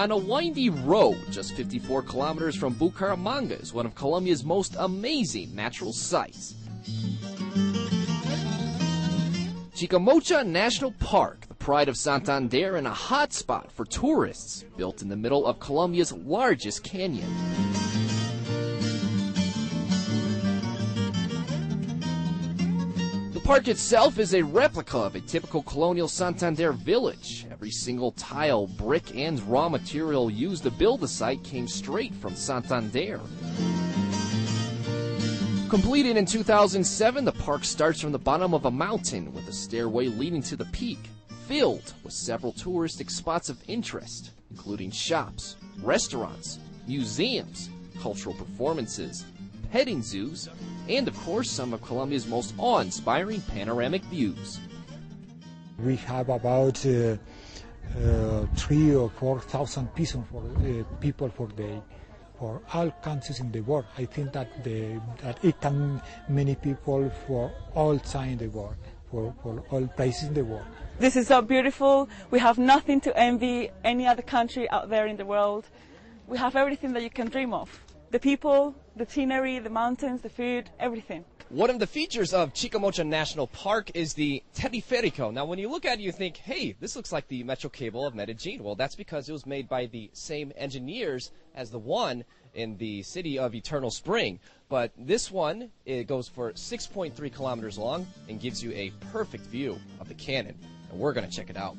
On a windy road just 54 kilometers from Bucaramanga is one of Colombia's most amazing natural sights. Chicamocha National Park, the pride of Santander and a hotspot for tourists, built in the middle of Colombia's largest canyon. The park itself is a replica of a typical colonial Santander village. Every single tile, brick, and raw material used to build the site came straight from Santander. Completed in 2007, the park starts from the bottom of a mountain with a stairway leading to the peak, filled with several touristic spots of interest, including shops, restaurants, museums, cultural performances, petting zoos, and of course some of Colombia's most awe-inspiring panoramic views. We have about 3,000 or 4,000 people per day. For all countries in the world, I think that it can many people for all time in the world, for all places in the world. This is so beautiful. We have nothing to envy any other country out there in the world. We have everything that you can dream of. The people, the scenery, the mountains, the food, everything. One of the features of Chicamocha National Park is the Teleférico. Now, when you look at it, you think, hey, this looks like the Metro Cable of Medellin. Well, that's because it was made by the same engineers as the one in the city of Eternal Spring. But this one, it goes for 6.3 kilometers long and gives you a perfect view of the canyon. And we're going to check it out.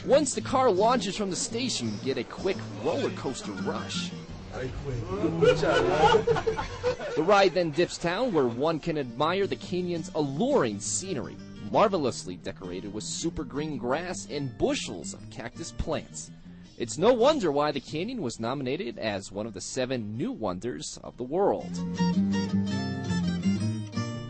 Once the car launches from the station, you get a quick roller coaster rush. The ride then dips down where one can admire the canyon's alluring scenery, marvelously decorated with super green grass and bushels of cactus plants. It's no wonder why the canyon was nominated as one of the 7 new wonders of the world.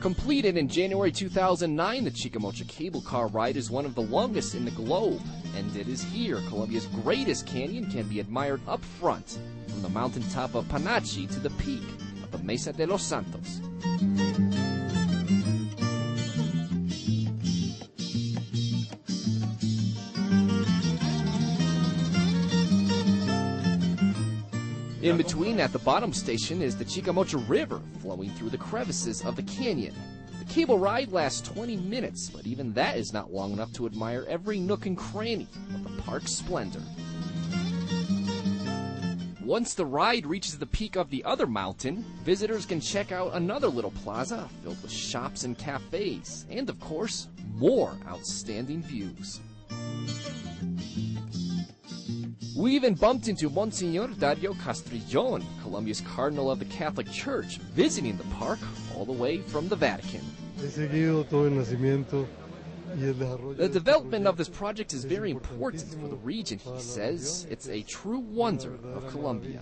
Completed in January 2009, the Chicamocha cable car ride is one of the longest in the globe, and it is here Colombia's greatest canyon can be admired up front, from the mountaintop of Panachi to the peak of the Mesa de los Santos. In between, at the bottom station, is the Chicamocha River flowing through the crevices of the canyon. The cable ride lasts 20 minutes, but even that is not long enough to admire every nook and cranny of the park's splendor. Once the ride reaches the peak of the other mountain, visitors can check out another little plaza filled with shops and cafes, and of course, more outstanding views. We even bumped into Monsignor Dario Castrillon, Colombia's Cardinal of the Catholic Church, visiting the park all the way from the Vatican. The development of this project is very important for the region, he says. It's a true wonder of Colombia.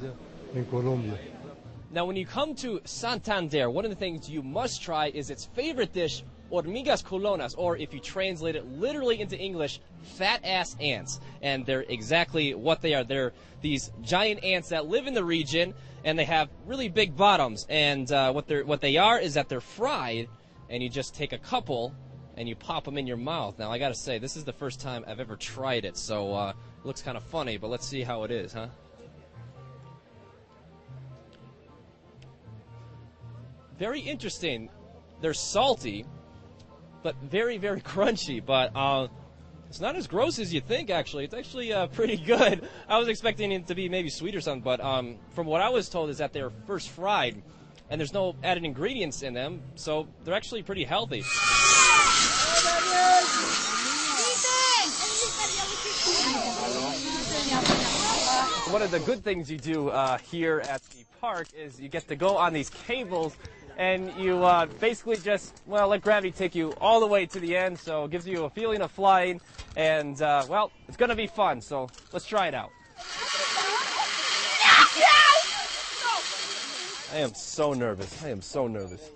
Now, when you come to Santander, one of the things you must try is its favorite dish, hormigas culonas, or if you translate it literally into English, fat-ass ants. And they're exactly what they are. They're these giant ants that live in the region, and they have really big bottoms. And what they are is that they're fried, and you just take a couple, and you pop them in your mouth. Now, I gotta say, this is the first time I've ever tried it, so it looks kind of funny, but let's see how it is, huh? Very interesting. They're salty, but very, very crunchy. But it's not as gross as you think, actually. It's actually pretty good. I was expecting it to be maybe sweet or something, but from what I was told is that they're first fried, and there's no added ingredients in them, so they're actually pretty healthy. One of the good things you do here at the park is you get to go on these cables, and you basically just, well, let gravity take you all the way to the end, so it gives you a feeling of flying, and, well, it's going to be fun, so let's try it out. I am so nervous. I am so nervous.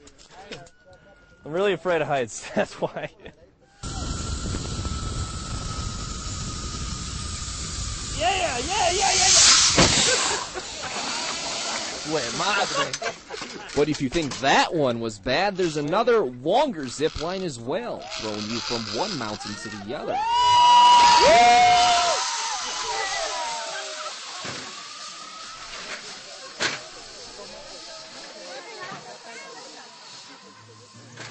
I'm really afraid of heights, that's why. Yeah. Güey, madre. But if you think that one was bad, there's another longer zip line as well, throwing you from one mountain to the other.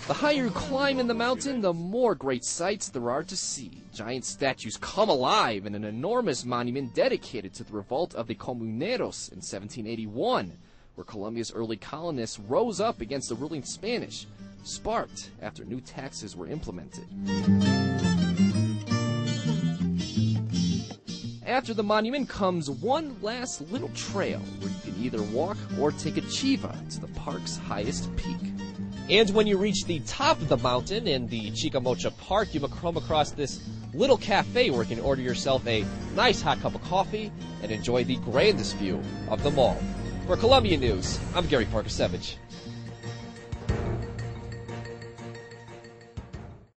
The higher you climb in the mountain, the more great sights there are to see. Giant statues come alive in an enormous monument dedicated to the revolt of the Comuneros in 1781, where Colombia's early colonists rose up against the ruling Spanish, sparked after new taxes were implemented. After the monument comes one last little trail where you can either walk or take a chiva to the park's highest peak. And when you reach the top of the mountain in the Chicamocha Park, you come across this little cafe where you can order yourself a nice hot cup of coffee and enjoy the grandest view of them all. For Colombia News, I'm Gary Parker-Savage.